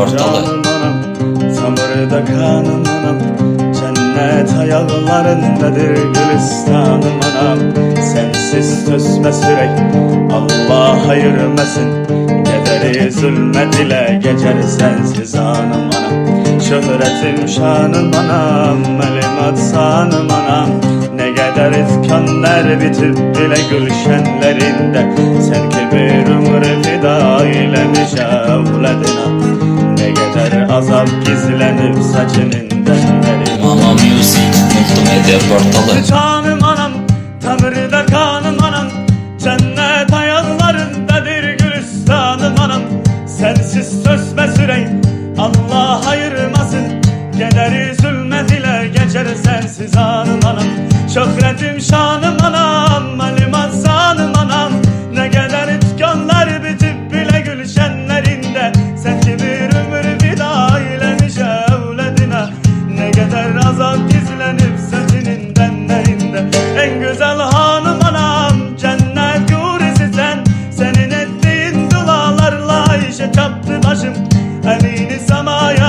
portalı. Canım anam, samırda kanım anam, cennet ayaklarındadır gülistanım anam. Sensiz tüsme sürek, Allah ayırmasın, kederi zulmet ile geçer sensiz anım anam. Şöhretim şanım anam, elim atsanım anam, ne kadar ifkanlar bitip bile gülşenlerinde, sen ki bir ömür fida eylemiş evladına, ne kadar azap gizlenip saçının denleri. Mama Music Multimedya portalı. Canım anam, tamirde kanım anam, cennet ayaklarındadır gülistanım anam. Sensiz sözme sürey, Allah ayırmasın, kederi zulmet ile geçer sensiz anım anam. Şöhretim şanım anam, elim azanım anam, ne kadar itkanlar bitip bile gülşenlerinde, sen ki bir ömür fida eylemiş evladına, ne kadar azap gizlenip saçının denlerinde. En güzel hanım anam, cennet hurisi sen, senin ettiğin dualarla işe çaptı başım, elini samaya